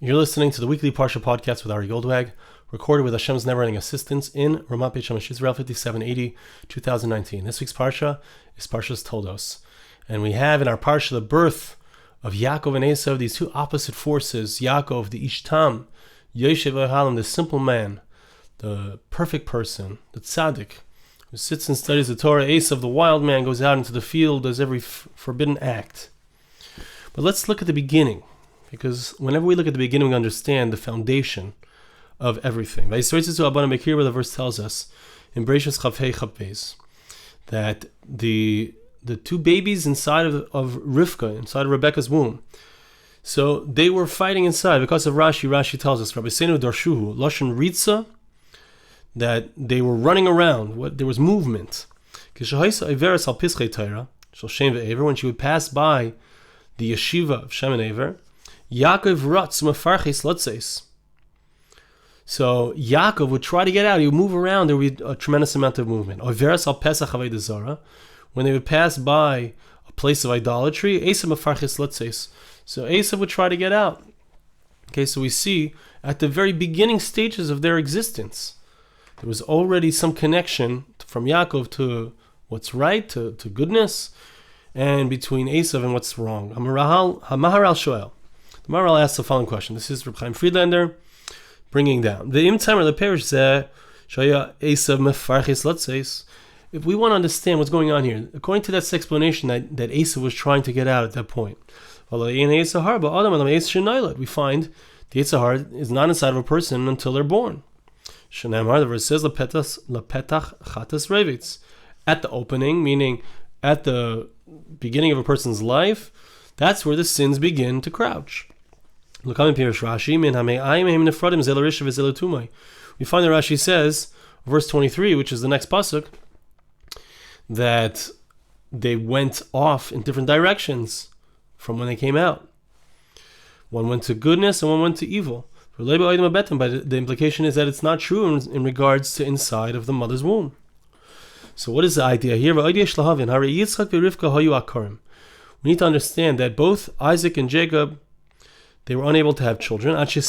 You're listening to the weekly Parsha Podcast with Ari Goldwag, recorded with Hashem's never-ending assistance in Ramat Beit Shemesh, Israel, 5780, 2019. This week's Parsha is Parsha's Toldos. And we have in our Parsha the birth of Yaakov and Esav, these two opposite forces. Yaakov, the Ishtam, Yoshev Ohalim, the simple man, the perfect person, the tzaddik, who sits and studies the Torah. Esav, the wild man, goes out into the field, does every forbidden act. But let's look at the beginning, because whenever we look at the beginning, we understand the foundation of everything. Where the verse tells us in Bereshis Chavhei Chapez that the two babies inside of Rivka, inside of Rebecca's womb, so they were fighting inside. Because of Rashi tells us, Rabbi Seinu Darshuhu, Lashon Ritza, that they were running around. There was movement. When she would pass by the yeshiva of Shem and Ever, Yaakov Ratz Mefarchis Lotzeis. So Yaakov would try to get out. He would move around. There would be a tremendous amount of movement. When they would pass by a place of idolatry, Esav Mefarchis Lotzeis. So Esav would try to get out. Okay, so we see at the very beginning stages of their existence, there was already some connection from Yaakov to what's right, to goodness, and between Esav and what's wrong. Hamaharal Shoel. The Maharal asks the following question. This is Reb Chaim Friedlander bringing down. The Imtimer the parish Shaya Esav Mefarchis Lotzeis. If we want to understand what's going on here, according to that explanation that Esav was trying to get out at that point, we find the Yitzhahar is not inside of a person until they're born. The verse says Lepetach Chatas Revitz. At the opening, meaning at the beginning of a person's life, that's where the sins begin to crouch. We find that Rashi says, verse 23, which is the next pasuk, that they went off in different directions from when they came out. One went to goodness and one went to evil. But the implication is that it's not true in regards to inside of the mother's womb. So what is the idea here? We need to understand that both Isaac and Jacob, they were unable to have children until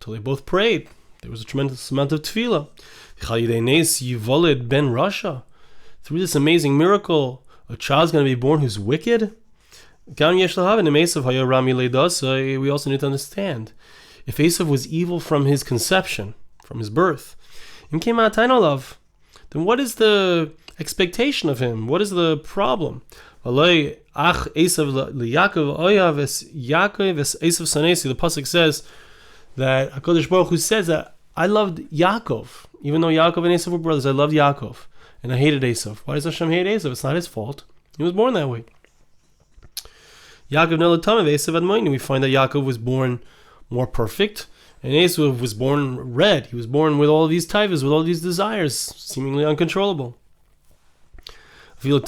they both prayed. There was a tremendous amount of tefillah. Through this amazing miracle, a child's going to be born who's wicked. We also need to understand, if Esav was evil from his conception, from his birth, then what is the expectation of him? What is the problem? The pasuk says that HaKadosh Baruch Hu says that I loved Yaakov, even though Yaakov and Esav were brothers. I loved Yaakov and I hated Esav. Why does Hashem hate Esav? It's not his fault. He was born that way. Yaakov Nelatamev Esav Admoini. We find that Yaakov was born more perfect, and Esav was born red. He was born with all these taivas, with all these desires, seemingly uncontrollable. Even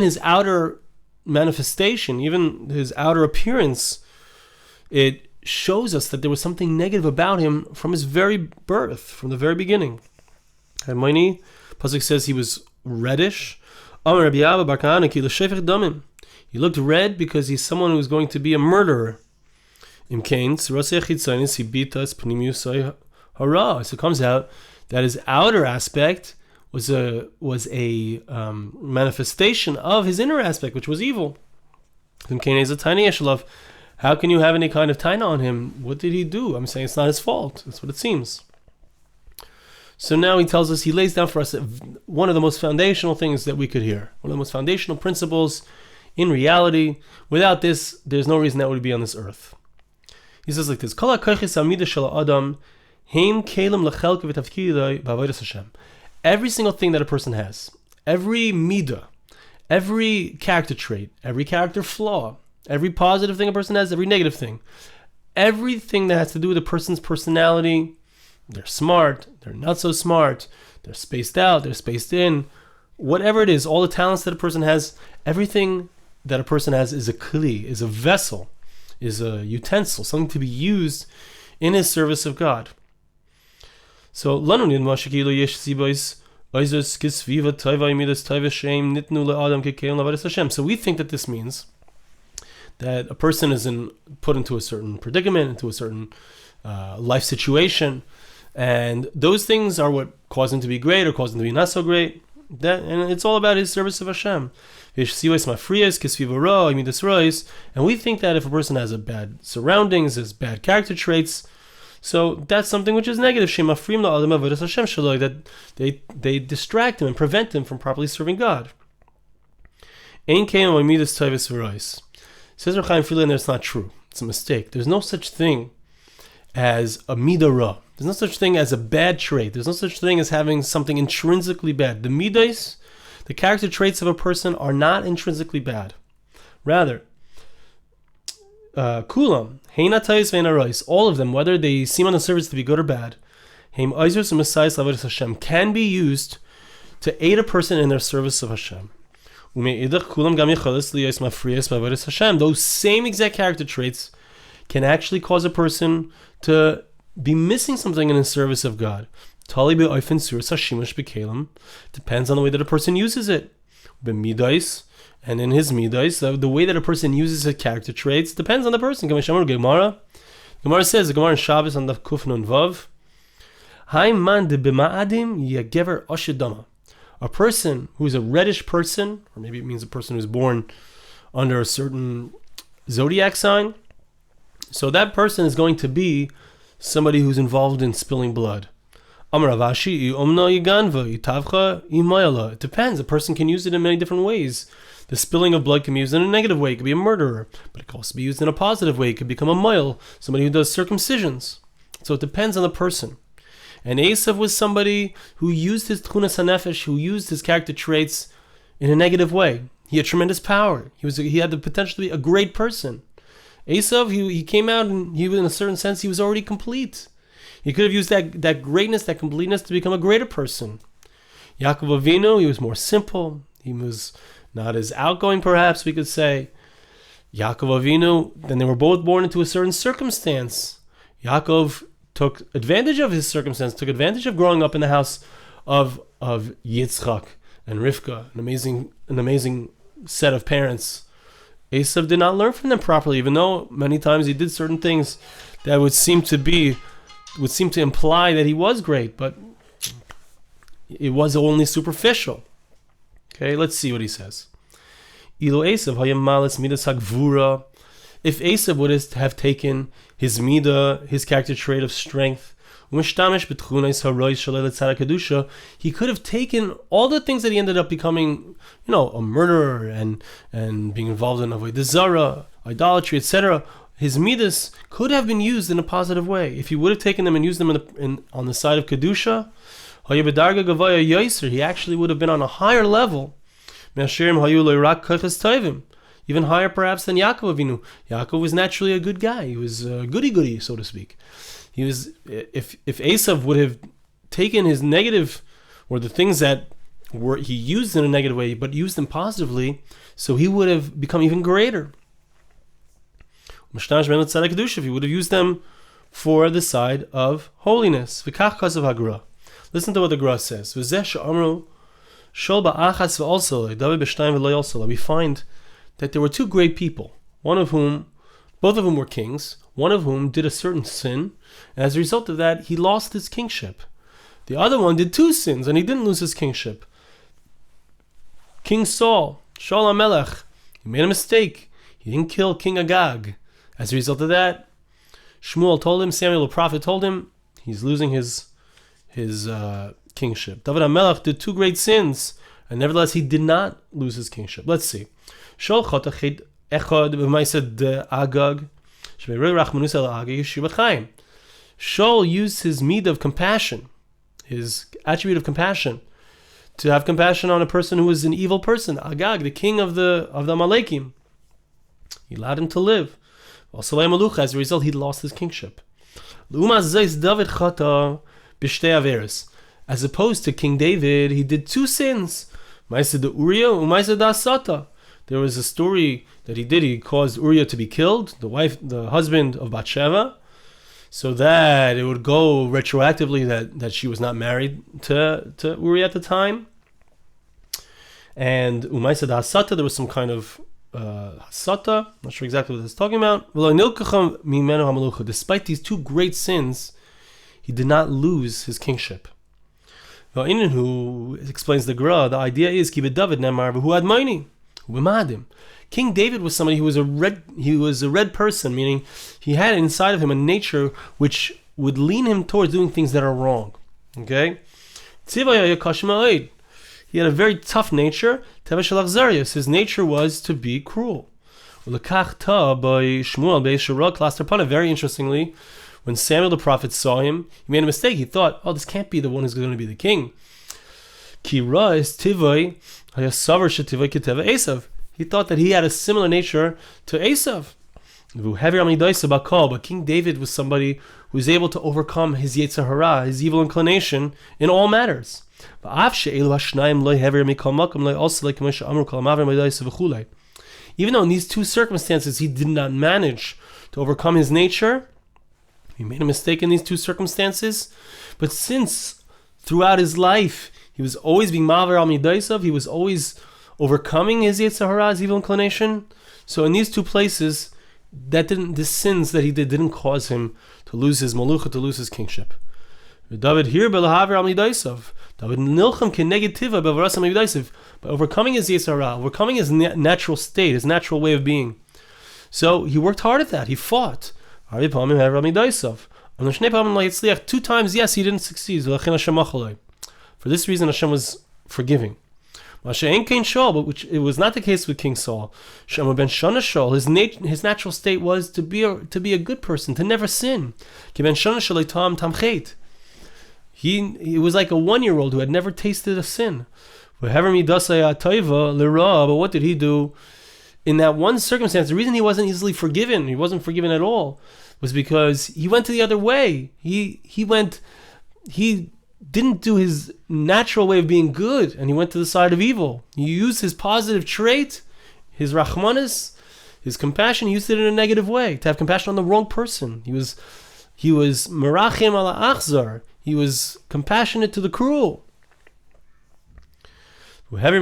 his outer manifestation, even his outer appearance, it shows us that there was something negative about him from his very birth, from the very beginning. Pasuk says he was reddish. He looked red because he's someone who's going to be a murderer. So it comes out that his outer aspect was a manifestation of his inner aspect, which was evil. How can you have any kind of taina on him? What did he do? I'm saying it's not his fault. That's what it seems. So now he tells us, he lays down for us one of the most foundational things that we could hear. One of the most foundational principles in reality. Without this, there's no reason that would be on this earth. He says like this, every single thing that a person has, every middah, every character trait, every character flaw, every positive thing a person has, every negative thing, everything that has to do with a person's personality, they're smart, they're not so smart, they're spaced out, they're spaced in, whatever it is, all the talents that a person has, everything that a person has is a kli, is a vessel, is a utensil, something to be used in his service of God. So, So we think that this means that a person is put into a certain predicament, into a certain life situation, and those things are what cause him to be great or cause him to be not so great. And it's all about his service of Hashem. And we think that if a person has a bad surroundings, has bad character traits, so that's something which is negative. That they distract him and prevent him from properly serving God. Says Reb Chaim Friedlander, it's not true. It's a mistake. There's no such thing as a midah ra. There's no such thing as a bad trait. There's no such thing as having something intrinsically bad. The middos, the character traits of a person, are not intrinsically bad. Rather, kulam, heina tayis ve'ena rois, all of them, whether they seem on the surface to be good or bad, heim oizros u'mesayis lavodas Hashem, can be used to aid a person in their service of Hashem. Those same exact character traits can actually cause a person to be missing something in the service of God. Depends on the way that a person uses it. And in his middos, the way that a person uses his character traits depends on the person. Gemara says, the Gemara in Shabbos on the Kuf Nun Vav, a person who is a reddish person, or maybe it means a person who's born under a certain zodiac sign, so that person is going to be somebody who's involved in spilling blood. It depends. A person can use it in many different ways. The spilling of blood can be used in a negative way. It could be a murderer, but it can also be used in a positive way. It could become a moil, somebody who does circumcisions. So it depends on the person. And Esav was somebody who used his tchunas hanefesh, who used his character traits in a negative way. He had tremendous power. He had the potential to be a great person. Esav, he came out and he was, in a certain sense, he was already complete. He could have used that greatness, that completeness to become a greater person. Yaakov Avinu, he was more simple. He was not as outgoing, perhaps we could say. Yaakov Avinu, then they were both born into a certain circumstance. Yaakov took advantage of his circumstance, took advantage of growing up in the house of Yitzchak and Rivka, an amazing set of parents. Esav did not learn from them properly, even though many times he did certain things that would seem to imply that he was great, but it was only superficial. Okay, let's see what he says. If Esav would have taken his midah, his character trait of strength, he could have taken all the things that he ended up becoming, a murderer and being involved in avodah zara, idolatry, etc. His midas could have been used in a positive way. If he would have taken them and used them on the side of kedusha, he actually would have been on a higher level, even higher perhaps than Yaakov Avinu. Yaakov was naturally a good guy. He was goody-goody, so to speak. He was, if Esav would have taken his negative, or the things that he used in a negative way, but used them positively, so he would have become even greater. If he would have used them for the side of holiness. Listen to what the Gra says. We find that there were two great people, both of whom were kings, one of whom did a certain sin, and as a result of that, he lost his kingship. The other one did two sins, and he didn't lose his kingship. King Saul, Shaul HaMelech, he made a mistake. He didn't kill King Agag. As a result of that, Shmuel told him, Samuel the prophet told him, he's losing his kingship. David HaMelech did two great sins, and nevertheless he did not lose his kingship. Let's see. Shaul used his midah of compassion, his attribute of compassion, to have compassion on a person who was an evil person, Agag, the king of the Amalekim. He allowed him to live. As a result, he lost his kingship. As opposed to King David, he did two sins. There was a story that he did. He caused Uriah to be killed, the husband of Bathsheba. so that it would go retroactively that she was not married to Uri at the time. And Umaysa da Hasata, there was some kind of Hasata, not sure exactly what it's talking about. Despite these two great sins, he did not lose his kingship. Who explains the Gra, the idea is David Nemar who had money, King David was somebody who was a red person, meaning he had inside of him a nature which would lean him towards doing things that are wrong. Okay? He had a very tough nature. His nature was to be cruel. Very interestingly, when Samuel the prophet saw him, he made a mistake. He thought, this can't be the one who's going to be the king. He thought that he had a similar nature to Esav. But King David was somebody who was able to overcome his Yetzer Hara, his evil inclination, in all matters. Even though in these two circumstances he did not manage to overcome his nature, he made a mistake in these two circumstances, but since throughout his life he was always being Maver al Midaisav, he was always overcoming his Yetzer Hara, his evil inclination, so in these two places, the sins that he didn't cause him to lose his malucha, to lose his kingship. David here belahaver al Midaisav. David nilcham kenegativa bevarasam Midaisav, by overcoming his Yetzer Hara, overcoming his natural state, his natural way of being. So he worked hard at that. He fought. 2 times, yes, he didn't succeed. For this reason, Hashem was forgiving. But which it was not the case with King Saul. His natural state was to be a good person, to never sin. He was like a 1-year-old who had never tasted a sin. But what did he do? In that one circumstance, the reason he wasn't easily forgiven, he wasn't forgiven at all, was because he went to the other way. He didn't do his natural way of being good, and he went to the side of evil. He used his positive trait, his rachmanis, his compassion, he used it in a negative way, to have compassion on the wrong person. He was merachim ala achzar. He was compassionate to the cruel. As a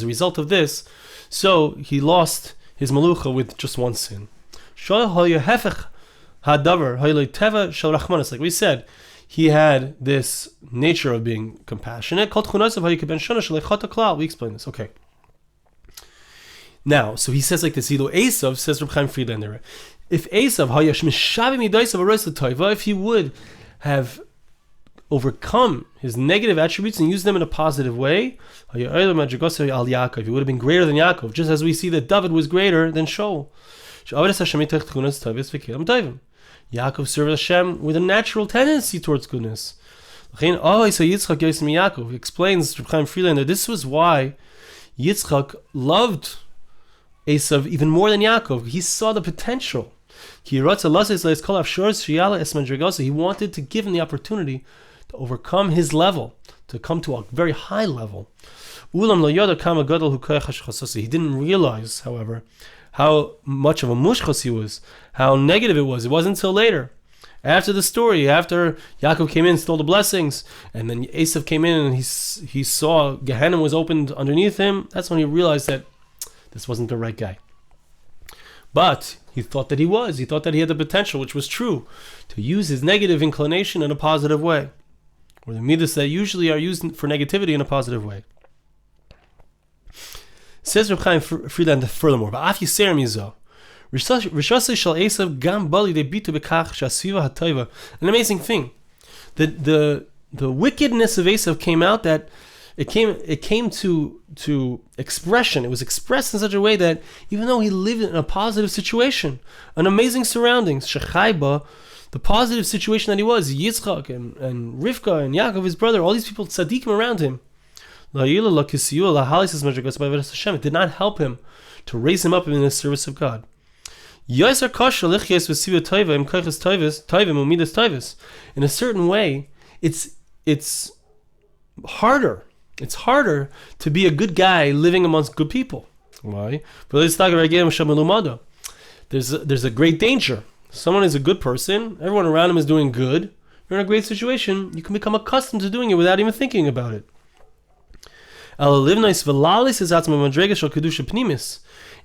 result of this, so he lost his malucha with just one sin. Like we said, he had this nature of being compassionate. We explain this. Okay. Now, so he says like this. Esav, says Reb Chaim Friedlander, if Esav, if he would have overcome his negative attributes and use them in a positive way, he would have been greater than Yaakov, just as we see that David was greater than Shaul. Yaakov served Hashem with a natural tendency towards goodness. He explains, Reb Chaim Friedlander, this was why Yitzchak loved Esav even more than Yaakov. He saw the potential. He wanted to give him the opportunity to overcome his level, to come to a very high level. He didn't realize, however, how much of a mushchas he was, how negative it was. It wasn't until later, after the story, after Yaakov came in, stole the blessings, and then Esav came in and he saw Gehenna was opened underneath him. That's when he realized that this wasn't the right guy. But he thought that he was. He thought that he had the potential, which was true, to use his negative inclination in a positive way, or the middos that usually are used for negativity in a positive way. Says Reb Chaim Friedlander furthermore, an amazing thing. The wickedness of Esav came out, that it came to expression. It was expressed in such a way that even though he lived in a positive situation, an amazing surroundings, the positive situation that he was, Yitzchak and Rivka and Yaakov, his brother, all these people, tzaddikim around him, it did not help him to raise him up in the service of God. In a certain way, it's harder. It's harder to be a good guy living amongst good people. Why? there's a great danger. Someone is a good person, everyone around him is doing good, you're in a great situation, you can become accustomed to doing it without even thinking about it. In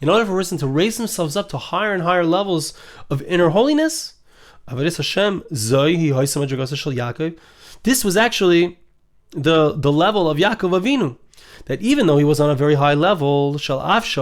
order for a person to raise themselves up to higher and higher levels of inner holiness, this was actually the level of Yaakov Avinu. That even though he was on a very high level, Yaakov's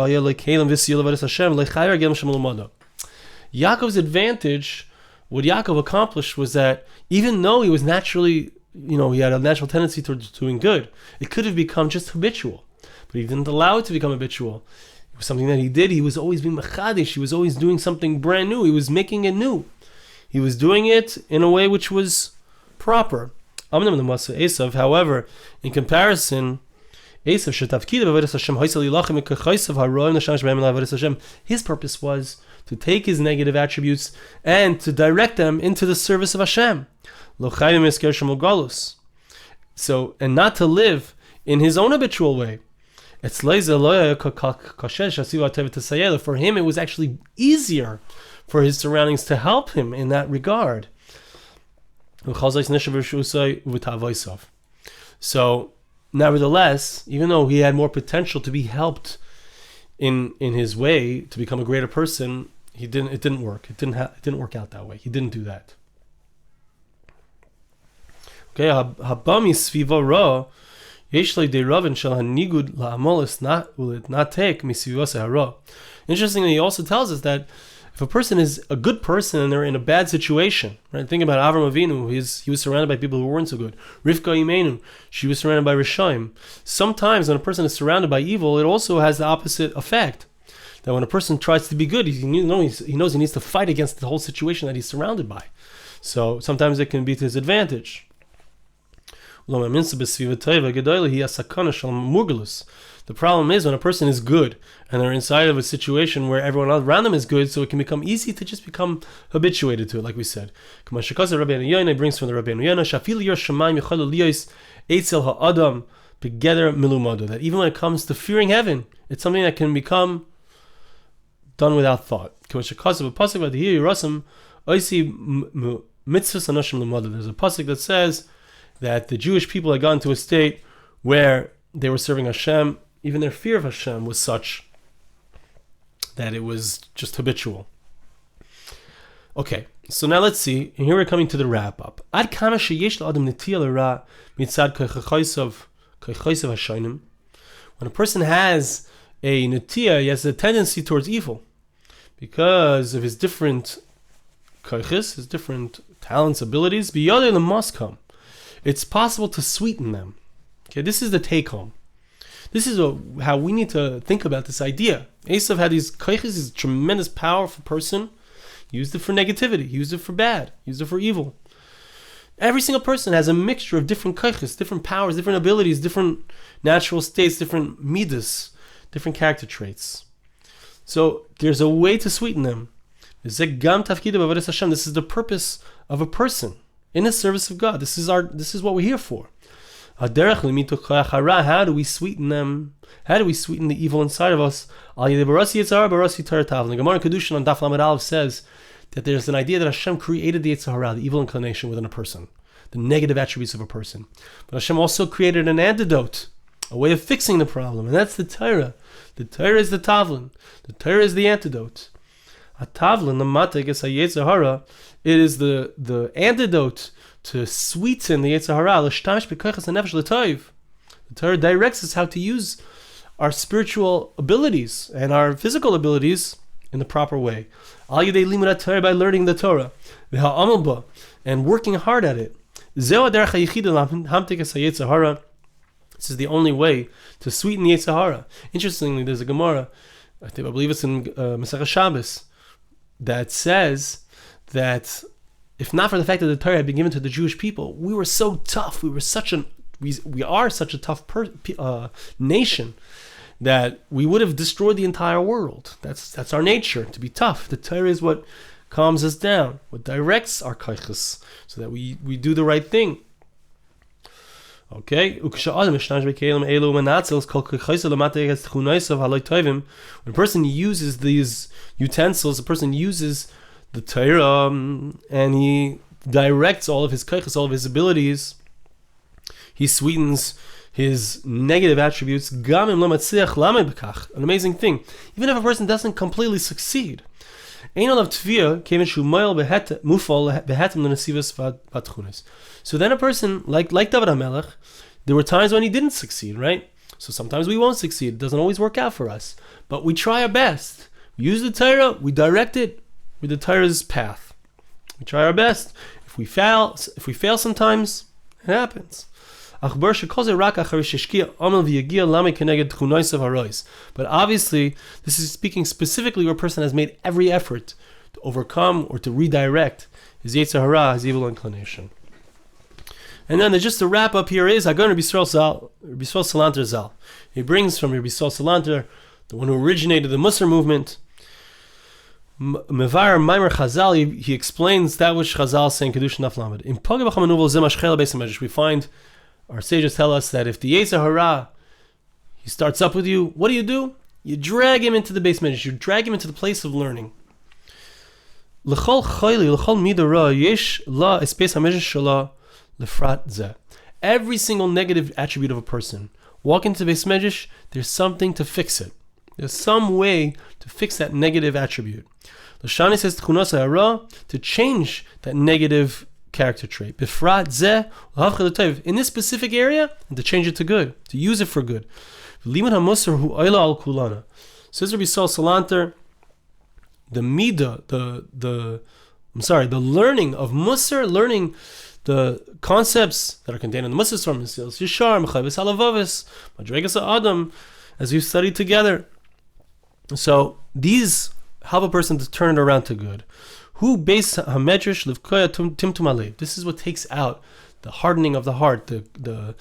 advantage, what Yaakov accomplished was that even though he was naturally, he had a natural tendency towards doing good, it could have become just habitual. But he didn't allow it to become habitual. It was something that he did. He was always being mechadish. He was always doing something brand new. He was making it new. He was doing it in a way which was proper. Esav, however, in comparison, his purpose was to take his negative attributes and to direct them into the service of Hashem. So, and not to live in his own habitual way. For him, it was actually easier for his surroundings to help him in that regard. So, nevertheless, even though he had more potential to be helped in his way to become a greater person, it didn't work. It didn't work out that way. He didn't do that. Okay, interestingly, he also tells us that if a person is a good person and they're in a bad situation, right? Think about Avram Avinu. He was surrounded by people who weren't so good. Rivka Imenu, she was surrounded by Rishaim. Sometimes when a person is surrounded by evil, it also has the opposite effect. That when a person tries to be good, he knows he needs to fight against the whole situation that he's surrounded by. So sometimes it can be to his advantage. The problem is when a person is good and they're inside of a situation where everyone around them is good, so it can become easy to just become habituated to it, like we said. Brings from the Rabbeinu Yonah, that even when it comes to fearing heaven, it's something that can become done without thought. There's a pasuk that says that the Jewish people had gotten to a state where they were serving Hashem. Even their fear of Hashem was such that it was just habitual. Okay, so now let's see. And here we're coming to the wrap-up. When a person has a netiya, he has a tendency towards evil because of his different koiches, his different talents, abilities. It's possible to sweeten them. Okay, this is the take-home. This is how we need to think about this idea. Esav had these koiches, he's a tremendous, powerful person. He used it for negativity. He used it for bad. He used it for evil. Every single person has a mixture of different koiches, different powers, different abilities, different natural states, different middos, different character traits. So there's a way to sweeten them. This is the purpose of a person in the service of God. This is what we're here for. How do we sweeten them? How do we sweeten the evil inside of us? The Gemara in Kedushin on Daf Lamed Aleph says that there's an idea that Hashem created the Yetzer Hara, the evil inclination within a person, the negative attributes of a person. But Hashem also created an antidote, a way of fixing the problem, and that's the Torah. The Torah is the Tavlin. The Torah is the antidote. A Tavlin, the Matek, is a Yetzer Hara. It is the antidote to sweeten the Yetzer Hara. The Torah directs us how to use our spiritual abilities and our physical abilities in the proper way. By learning the Torah and working hard at it. This is the only way to sweeten the Yetzer Hara. Interestingly, there's a Gemara, I believe it's in Masechah Shabbos, that says that if not for the fact that the Torah had been given to the Jewish people, we were so tough. We are such a tough nation that we would have destroyed the entire world. That's our nature, to be tough. The Torah is what calms us down, what directs our koiches, so that we do the right thing. Okay, when a person uses these utensils, a person uses the Torah and he directs all of his kaiches, all of his abilities, he sweetens his negative attributes. An amazing thing. Even if a person doesn't completely succeed, so then a person, like David HaMelech, there were times when he didn't succeed, right? So sometimes we won't succeed. It doesn't always work out for us. But we try our best. We use the Torah, we direct it with the Torah's path. We try our best. If we fail sometimes, it happens. But obviously, this is speaking specifically where a person has made every effort to overcome or to redirect his Yetzer Hara, his evil inclination. And then just to wrap up here is Hagon Rabbi Yisrael Salanter Zal. He brings from Rabbi Yisrael Salanter, the one who originated the Mussar movement, Mevar Maimer Chazal. He explains that which Chazal say in Kedushin Daf Lamed. In Pagah B'Chama Nuvel Zeh Mashchel Beis HaMedrash, we find our sages tell us that if the Yetzer Hara, he starts up with you, what do? You drag him into the Beis HaMedrash. You drag him into the place of learning. L'chol chayli, l'chol midora, yesh la es Beis HaMedrash shala lefrat zeh. Every single negative attribute of a person, walk into the Beis HaMedrash, there's something to fix it. There's some way to fix that negative attribute. L'shani says to change that negative character trait. Bifrat zeh in this specific area, and to change it to good, to use it for good. Limud hamussar hu oila al kulana. Says Rabbi Yisrael Salanter, the learning of Mussar, learning the concepts that are contained in the Mussar from Yishar, Mechavis Halavavis, Madregas Adam, as we've studied together. So these help a person to turn it around to good. Who base hamedrash livkoya timtum alev. This is what takes out the hardening of the heart, the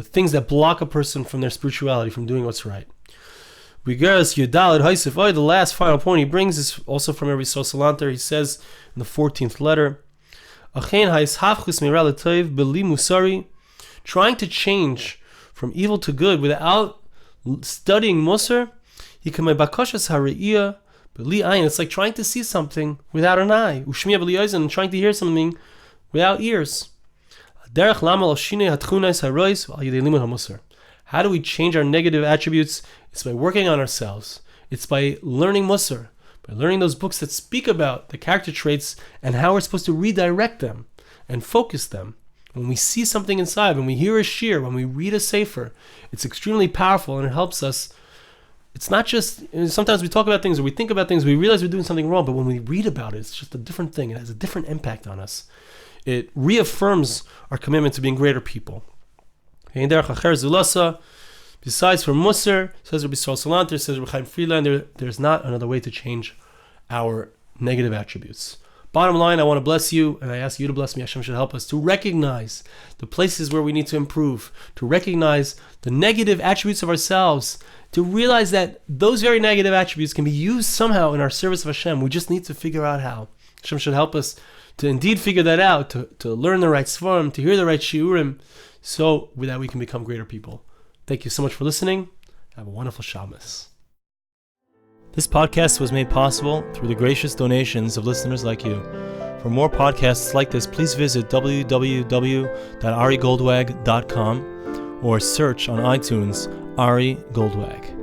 things that block a person from their spirituality, from doing what's right. Regards Yudalid Haisif. The last final point he brings is also from Rabbi Yisrael Salanter. He says in the 14th letter, trying to change from evil to good without studying Mussar, it's like trying to see something without an eye, and trying to hear something without ears. How do we change our negative attributes? It's by working on ourselves. It's by learning Mussar, by learning those books that speak about the character traits and how we're supposed to redirect them and focus them. When we see something inside, when we hear a shir, when we read a sefer, it's extremely powerful and it helps us. It's not just, sometimes we talk about things or we think about things, we realize we're doing something wrong, but when we read about it, it's just a different thing. It has a different impact on us. It reaffirms our commitment to being greater people. Besides for Mussar, says Rabbi Yisrael Salanter, says Rabbi Chaim Friedlander, there's not another way to change our negative attributes. Bottom line, I want to bless you, and I ask you to bless me. Hashem should help us to recognize the places where we need to improve, to recognize the negative attributes of ourselves, to realize that those very negative attributes can be used somehow in our service of Hashem. We just need to figure out how. Hashem should help us to indeed figure that out, to learn the right svarim, to hear the right shiurim, so that we can become greater people. Thank you so much for listening. Have a wonderful Shabbos. This podcast was made possible through the gracious donations of listeners like you. For more podcasts like this, please visit www.arigoldwag.com or search on iTunes Ari Goldwag.